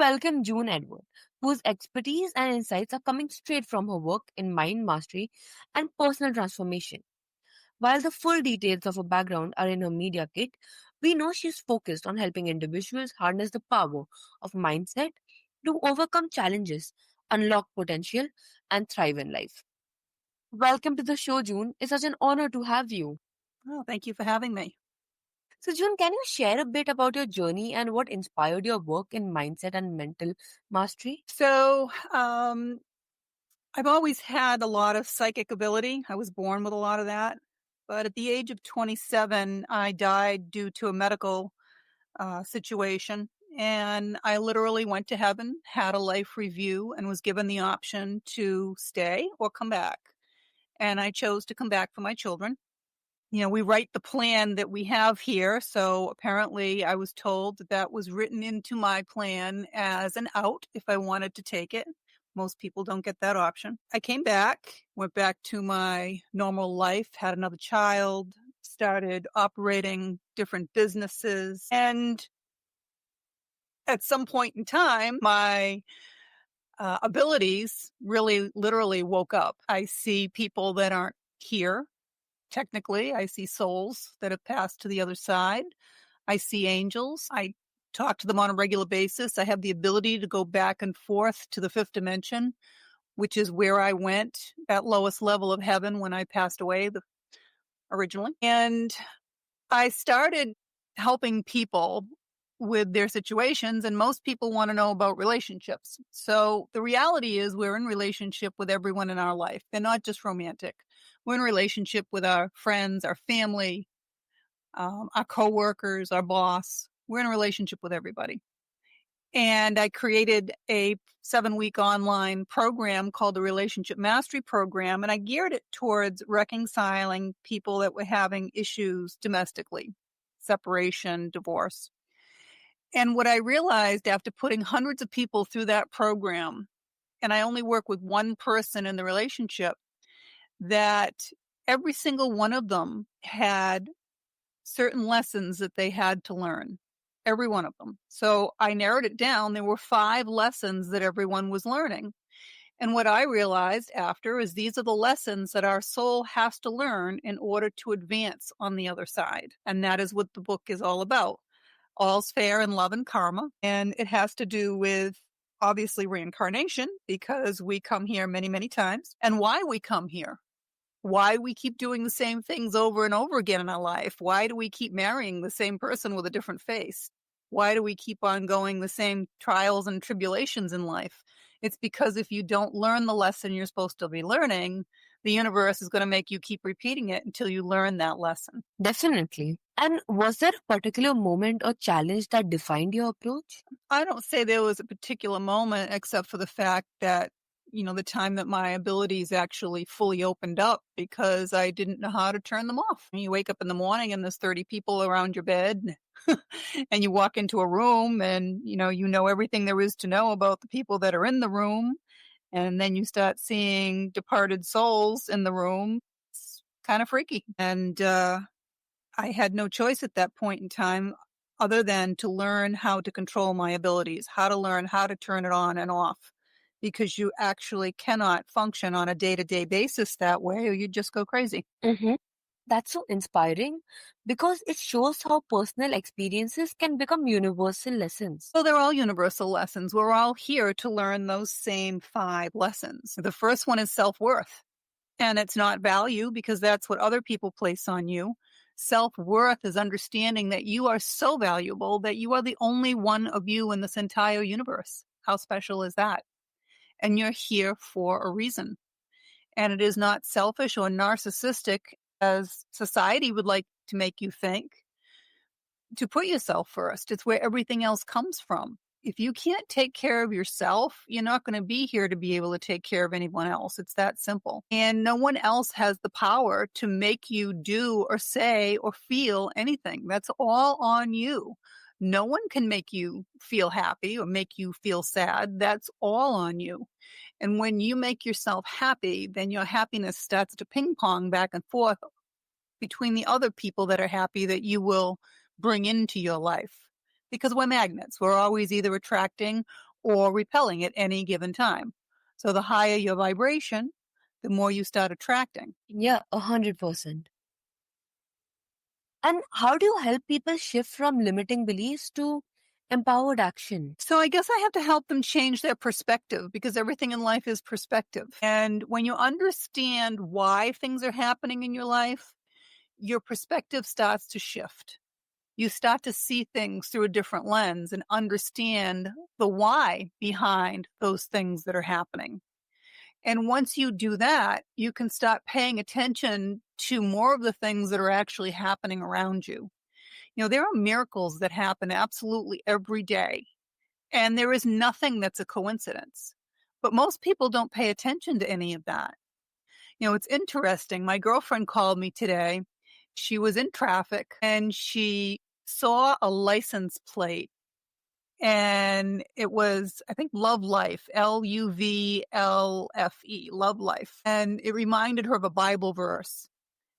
welcome June Edward, whose expertise and insights are coming straight from her work in mind mastery and personal transformation. While the full details of her background are in her media kit, we know she's focused on helping individuals harness the power of mindset to overcome challenges, unlock potential, and thrive in life. Welcome to the show, June. It's such an honor to have you. Oh, thank you for having me. So, June, can you share a bit about your journey and what inspired your work in mindset and mental mastery? I've always had a lot of psychic ability. I was born with a lot of that. But at the age of 27, I died due to a medical situation. And I literally went to heaven, had a life review, and was given the option to stay or come back. And I chose to come back for my children. We write the plan that we have here. So apparently I was told that that was written into my plan as an out if I wanted to take it. Most people don't get that option. I came back, went back to my normal life, had another child, started operating different businesses. And at some point in time, my abilities really literally woke up. I see people that aren't here. Technically, I see souls that have passed to the other side. I see angels. I talk to them on a regular basis. I have the ability to go back and forth to the fifth dimension, which is where I went at lowest level of heaven when I passed away originally. And I started helping people with their situations, and most people want to know about relationships. So the reality is we're in relationship with everyone in our life. They're not just romantic. We're in relationship with our friends, our family, our coworkers, our boss. We're in a relationship with everybody. And I created a 7-week online program called the Relationship Mastery Program, and I geared it towards reconciling people that were having issues domestically, separation, divorce. And what I realized after putting hundreds of people through that program, and I only work with one person in the relationship, that every single one of them had certain lessons that they had to learn. Every one of them. So I narrowed it down. There were 5 lessons that everyone was learning. And what I realized after is these are the lessons that our soul has to learn in order to advance on the other side. And that is what the book is all about. All's fair in love and karma. And it has to do with obviously reincarnation, because we come here many, many times, and why we come here. Why we keep doing the same things over and over again in our life. Why do we keep marrying the same person with a different face? Why do we keep on going the same trials and tribulations in life? It's because if you don't learn the lesson you're supposed to be learning, the universe is going to make you keep repeating it until you learn that lesson. Definitely. And was there a particular moment or challenge that defined your approach? I don't say there was a particular moment, except for the fact that, the time that my abilities actually fully opened up, because I didn't know how to turn them off. You wake up in the morning and there's 30 people around your bed and you walk into a room and, you know everything there is to know about the people that are in the room. And then you start seeing departed souls in the room. It's kind of freaky. And I had no choice at that point in time other than to learn how to control my abilities, how to learn how to turn it on and off, because you actually cannot function on a day-to-day basis that way or you just go crazy. Mm-hmm. That's so inspiring because it shows how personal experiences can become universal lessons. So they're all universal lessons. We're all here to learn those same 5 lessons. The first one is self-worth. And it's not value, because that's what other people place on you. Self-worth is understanding that you are so valuable that you are the only one of you in this entire universe. How special is that? And you're here for a reason. And it is not selfish or narcissistic, as society would like to make you think, to put yourself first. It's where everything else comes from. If you can't take care of yourself, you're not going to be here to be able to take care of anyone else. It's that simple. And no one else has the power to make you do or say or feel anything. That's all on you. No one can make you feel happy or make you feel sad. That's all on you. And when you make yourself happy, then your happiness starts to ping pong back and forth between the other people that are happy that you will bring into your life. Because we're magnets. We're always either attracting or repelling at any given time. So the higher your vibration, the more you start attracting. Yeah, 100%. And how do you help people shift from limiting beliefs to empowered action? So I guess I have to help them change their perspective because everything in life is perspective. And when you understand why things are happening in your life, your perspective starts to shift. You start to see things through a different lens and understand the why behind those things that are happening. And once you do that, you can start paying attention to more of the things that are actually happening around you. There are miracles that happen absolutely every day, and there is nothing that's a coincidence. But most people don't pay attention to any of that. It's interesting. My girlfriend called me today. She was in traffic and she saw a license plate, and it was, I think, Love Life, Luvlfe, Love Life. And it reminded her of a Bible verse.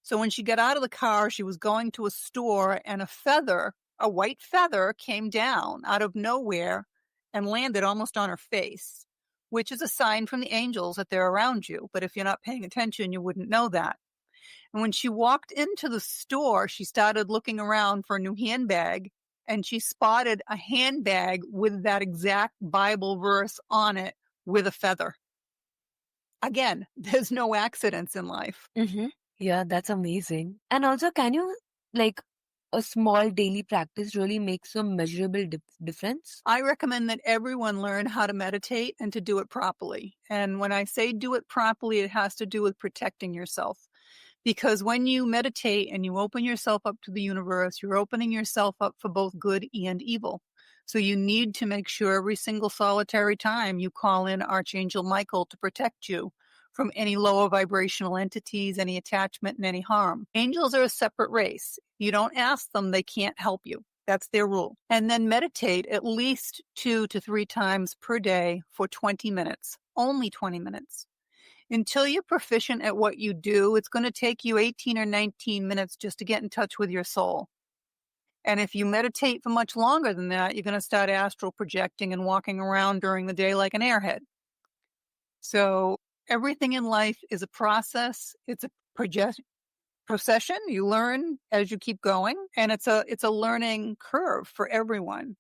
So when she got out of the car, she was going to a store, and a white feather came down out of nowhere and landed almost on her face, which is a sign from the angels that they're around you. But if you're not paying attention, you wouldn't know that. And when she walked into the store, she started looking around for a new handbag, and she spotted a handbag with that exact Bible verse on it with a feather. Again, there's no accidents in life. Mm-hmm. Yeah, that's amazing. And also, can you, like, a small daily practice really makes a measurable difference? I recommend that everyone learn how to meditate and to do it properly. And when I say do it properly, it has to do with protecting yourself. Because when you meditate and you open yourself up to the universe, you're opening yourself up for both good and evil. So you need to make sure every single solitary time you call in Archangel Michael to protect you from any lower vibrational entities, any attachment, and any harm. Angels are a separate race. You don't ask them, they can't help you. That's their rule. And then meditate at least 2 to 3 times per day for 20 minutes, only 20 minutes. Until you're proficient at what you do, it's going to take you 18 or 19 minutes just to get in touch with your soul. And if you meditate for much longer than that, you're going to start astral projecting and walking around during the day like an airhead. So everything in life is a process. It's a procession. You learn as you keep going, and it's a learning curve for everyone.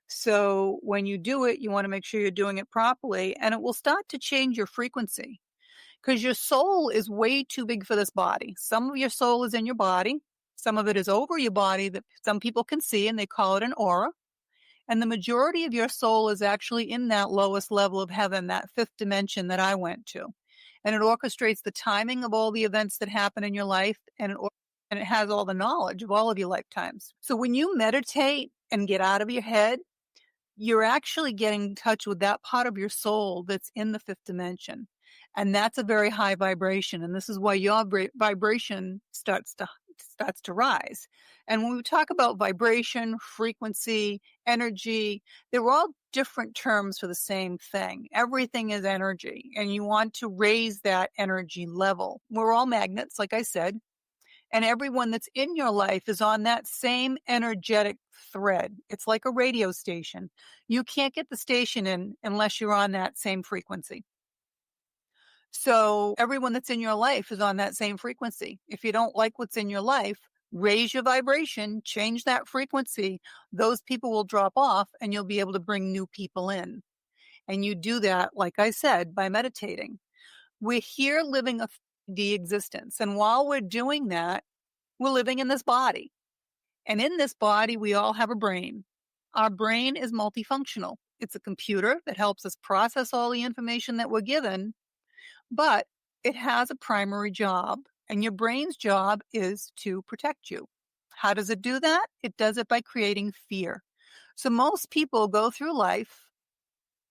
So when you do it, you want to make sure you're doing it properly, and it will start to change your frequency. Because your soul is way too big for this body. Some of your soul is in your body. Some of it is over your body that some people can see, and they call it an aura. And the majority of your soul is actually in that lowest level of heaven, that 5th dimension that I went to. And it orchestrates the timing of all the events that happen in your life, and it has all the knowledge of all of your lifetimes. So when you meditate and get out of your head, you're actually getting in touch with that part of your soul that's in the 5th dimension. And that's a very high vibration. And this is why your vibration starts to rise. And when we talk about vibration, frequency, energy, they're all different terms for the same thing. Everything is energy, and you want to raise that energy level. We're all magnets, like I said. And everyone that's in your life is on that same energetic thread. It's like a radio station. You can't get the station in unless you're on that same frequency. So everyone that's in your life is on that same frequency. If you don't like what's in your life, raise your vibration, change that frequency. Those people will drop off, and you'll be able to bring new people in. And you do that, like I said, by meditating. We're here living a 3D existence. And while we're doing that, we're living in this body. And in this body, we all have a brain. Our brain is multifunctional. It's a computer that helps us process all the information that we're given, but it has a primary job. And your brain's job is to protect you. How does it do that? It does it by creating fear. So most people go through life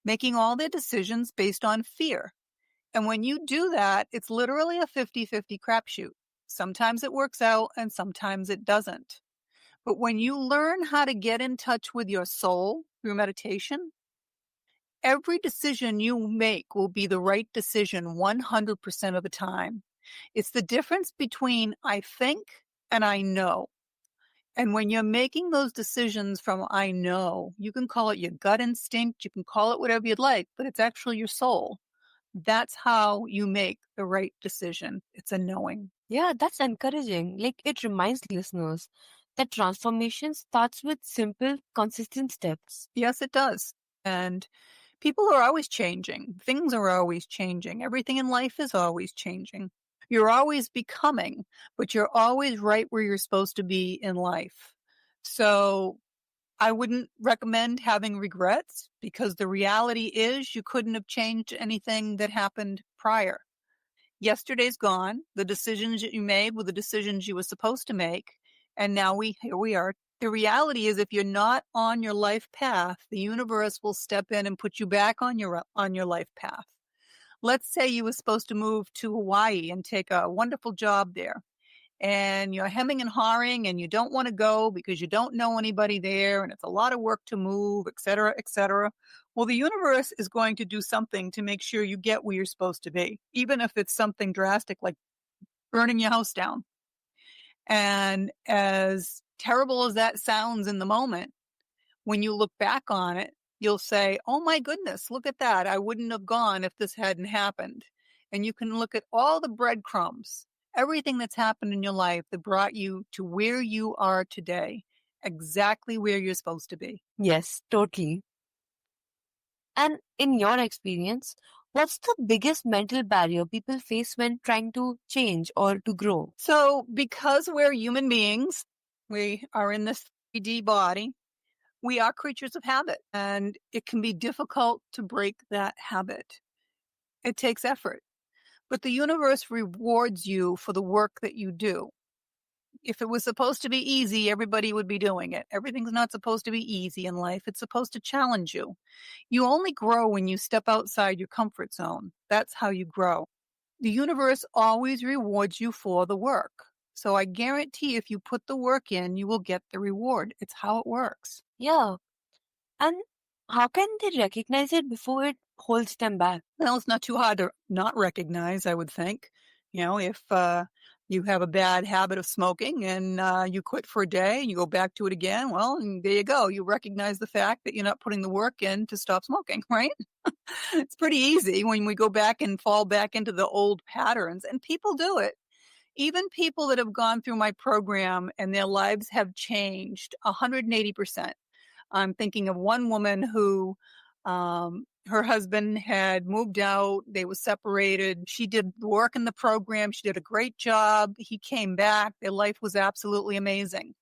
making all their decisions based on fear. And when you do that, it's literally a 50-50 crapshoot. Sometimes it works out and sometimes it doesn't. But when you learn how to get in touch with your soul through meditation, every decision you make will be the right decision 100% of the time. It's the difference between I think and I know. And when you're making those decisions from I know, you can call it your gut instinct, you can call it whatever you'd like, but it's actually your soul. That's how you make the right decision. It's a knowing. Yeah, that's encouraging. Like it reminds listeners that transformation starts with simple, consistent steps. Yes, it does. And people are always changing. Things are always changing. Everything in life is always changing. You're always becoming, but you're always right where you're supposed to be in life. So I wouldn't recommend having regrets because the reality is you couldn't have changed anything that happened prior. Yesterday's gone. The decisions that you made were the decisions you were supposed to make. And now here we are. The reality is if you're not on your life path, the universe will step in and put you back on your life path. Let's say you were supposed to move to Hawaii and take a wonderful job there and you're hemming and hawing and you don't want to go because you don't know anybody there and it's a lot of work to move, et cetera, et cetera. Well, the universe is going to do something to make sure you get where you're supposed to be, even if it's something drastic like burning your house down. And as terrible as that sounds in the moment, when you look back on it, you'll say, oh my goodness, look at that. I wouldn't have gone if this hadn't happened. And you can look at all the breadcrumbs, everything that's happened in your life that brought you to where you are today, exactly where you're supposed to be. Yes, totally. And in your experience, what's the biggest mental barrier people face when trying to change or to grow? So, because we're human beings, we are in this 3D body, we are creatures of habit, and it can be difficult to break that habit. It takes effort. But the universe rewards you for the work that you do. If it was supposed to be easy, everybody would be doing it. Everything's not supposed to be easy in life. It's supposed to challenge you. You only grow when you step outside your comfort zone. That's how you grow. The universe always rewards you for the work. So I guarantee if you put the work in, you will get the reward. It's how it works. Yeah. And how can they recognize it before it holds them back? Well, it's not too hard to not recognize, I would think. If you have a bad habit of smoking and you quit for a day and you go back to it again, well, and there you go. You recognize the fact that you're not putting the work in to stop smoking, right? It's pretty easy when we go back and fall back into the old patterns, and people do it. Even people that have gone through my program and their lives have changed 180%. I'm thinking of one woman who her husband had moved out. They were separated. She did work in the program. She did a great job. He came back. Their life was absolutely amazing.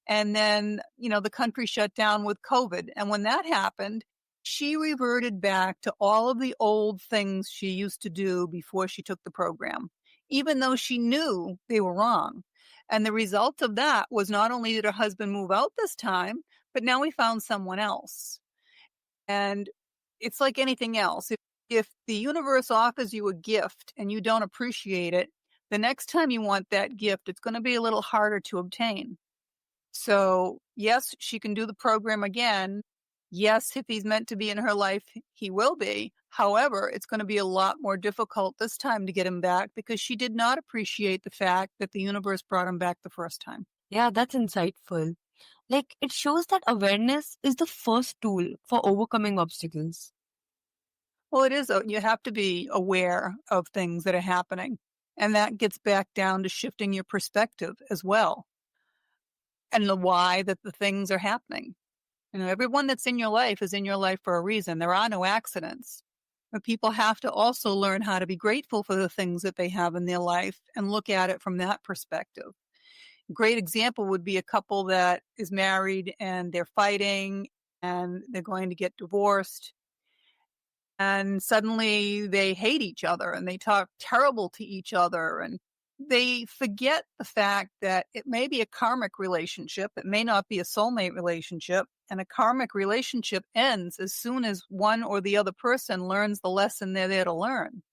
And then, the country shut down with COVID. And when that happened, she reverted back to all of the old things she used to do before she took the program, even though she knew they were wrong. And the result of that was not only did her husband move out this time, but now we found someone else. And it's like anything else. If the universe offers you a gift and you don't appreciate it, the next time you want that gift, it's going to be a little harder to obtain. So, yes, she can do the program again. Yes, if he's meant to be in her life, he will be. However, it's going to be a lot more difficult this time to get him back because she did not appreciate the fact that the universe brought him back the first time. Yeah, that's insightful. Like, it shows that awareness is the first tool for overcoming obstacles. Well, it is. You have to be aware of things that are happening. And that gets back down to shifting your perspective as well and the why that the things are happening. Everyone that's in your life is in your life for a reason. There are no accidents. But people have to also learn how to be grateful for the things that they have in their life and look at it from that perspective. Great example would be a couple that is married and they're fighting and they're going to get divorced. And suddenly they hate each other and they talk terrible to each other. And they forget the fact that it may be a karmic relationship. It may not be a soulmate relationship. And a karmic relationship ends as soon as one or the other person learns the lesson they're there to learn.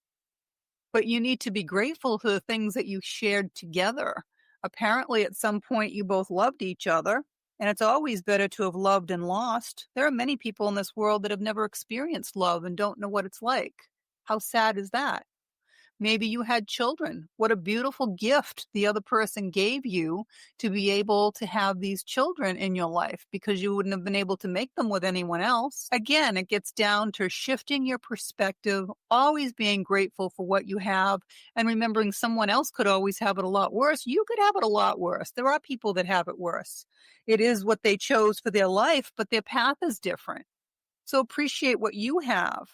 But you need to be grateful for the things that you shared together. Apparently, at some point, you both loved each other. And it's always better to have loved and lost. There are many people in this world that have never experienced love and don't know what it's like. How sad is that? Maybe you had children. What a beautiful gift the other person gave you to be able to have these children in your life because you wouldn't have been able to make them with anyone else. Again, it gets down to shifting your perspective, always being grateful for what you have, and remembering someone else could always have it a lot worse. You could have it a lot worse. There are people that have it worse. It is what they chose for their life, but their path is different. So appreciate what you have.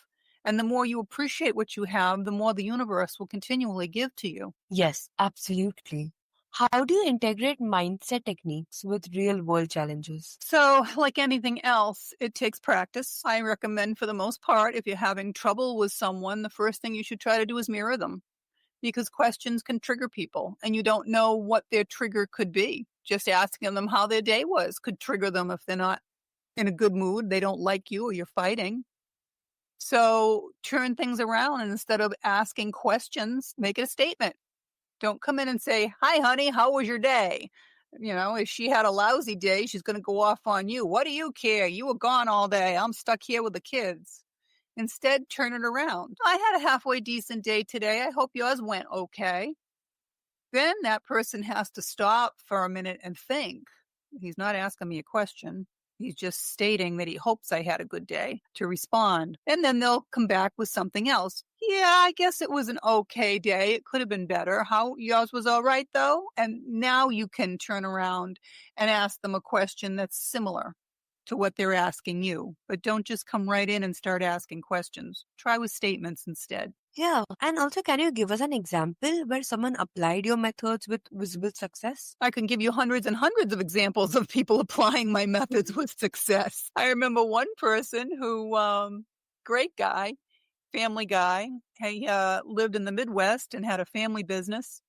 And the more you appreciate what you have, the more the universe will continually give to you. Yes, absolutely. How do you integrate mindset techniques with real world challenges? So, like anything else, it takes practice. I recommend, for the most part, if you're having trouble with someone, the first thing you should try to do is mirror them because questions can trigger people and you don't know what their trigger could be. Just asking them how their day was could trigger them if they're not in a good mood, they don't like you, or you're fighting. So turn things around and instead of asking questions, make it a statement. Don't come in and say, "Hi, honey, how was your day?" If she had a lousy day, she's going to go off on you. "What do you care? You were gone all day. I'm stuck here with the kids." Instead, turn it around. "I had a halfway decent day today. I hope yours went okay." Then that person has to stop for a minute and think. He's not asking me a question. He's just stating that he hopes I had a good day to respond. And then they'll come back with something else. "Yeah, I guess it was an okay day. It could have been better. How yours was all right though?" And now you can turn around and ask them a question that's similar to what they're asking you. But don't just come right in and start asking questions. Try with statements instead. Yeah, and also, can you give us an example where someone applied your methods with visible success? I can give you hundreds and hundreds of examples of people applying my methods with success. I remember one person who, great guy, family guy. He lived in the Midwest and had a family business,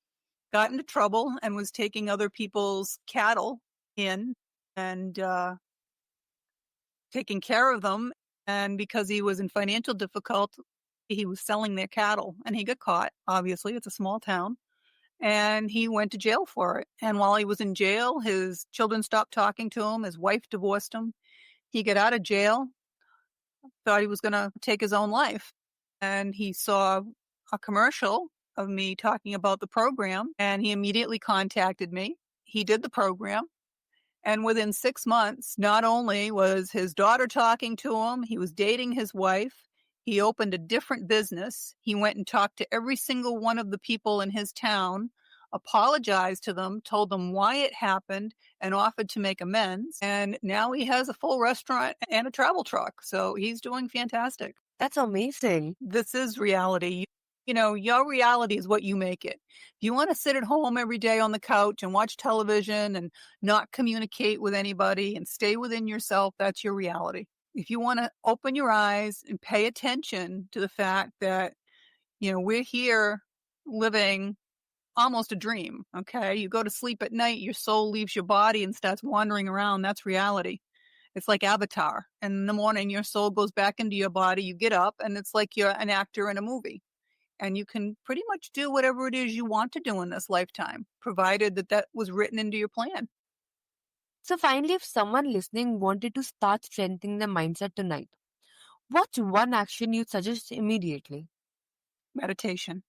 got into trouble and was taking other people's cattle in and taking care of them. And because he was in financial difficulty, he was selling their cattle and he got caught. Obviously, it's a small town. And he went to jail for it. And while he was in jail, his children stopped talking to him. His wife divorced him. He got out of jail, thought he was going to take his own life. And he saw a commercial of me talking about the program, and he immediately contacted me. He did the program. And within 6 months, not only was his daughter talking to him, he was dating his wife. He opened a different business. He went and talked to every single one of the people in his town, apologized to them, told them why it happened, and offered to make amends. And now he has a full restaurant and a travel truck. So he's doing fantastic. That's amazing. This is reality. Your reality is what you make it. If you want to sit at home every day on the couch and watch television and not communicate with anybody and stay within yourself, that's your reality. If you want to open your eyes and pay attention to the fact that, we're here living almost a dream, okay? You go to sleep at night, your soul leaves your body and starts wandering around. That's reality. It's like Avatar. And in the morning, your soul goes back into your body. You get up and it's like you're an actor in a movie. And you can pretty much do whatever it is you want to do in this lifetime, provided that was written into your plan. So, finally, if someone listening wanted to start strengthening their mindset tonight, what's one action you'd suggest immediately? Meditation.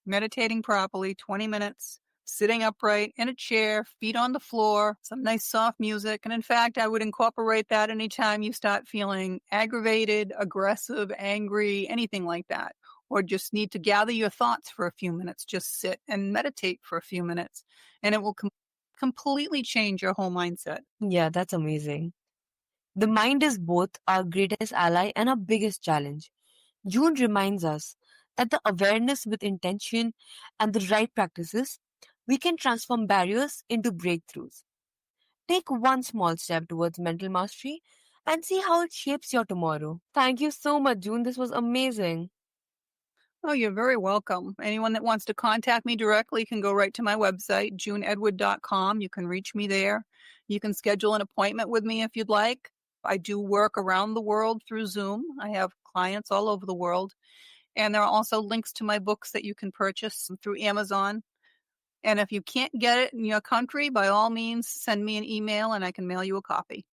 Meditating properly, 20 minutes, sitting upright in a chair, feet on the floor, some nice soft music. And in fact, I would incorporate that anytime you start feeling aggravated, aggressive, angry, anything like that. Or just need to gather your thoughts for a few minutes. Just sit and meditate for a few minutes. And it will completely change your whole mindset. Yeah, that's amazing. The mind is both our greatest ally and our biggest challenge. June reminds us that the awareness with intention and the right practices, we can transform barriers into breakthroughs. Take one small step towards mental mastery and see how it shapes your tomorrow. Thank you so much, June. This was amazing. Oh, you're very welcome. Anyone that wants to contact me directly can go right to my website, juneedward.com. You can reach me there. You can schedule an appointment with me if you'd like. I do work around the world through Zoom. I have clients all over the world. And there are also links to my books that you can purchase through Amazon. And if you can't get it in your country, by all means, send me an email and I can mail you a copy.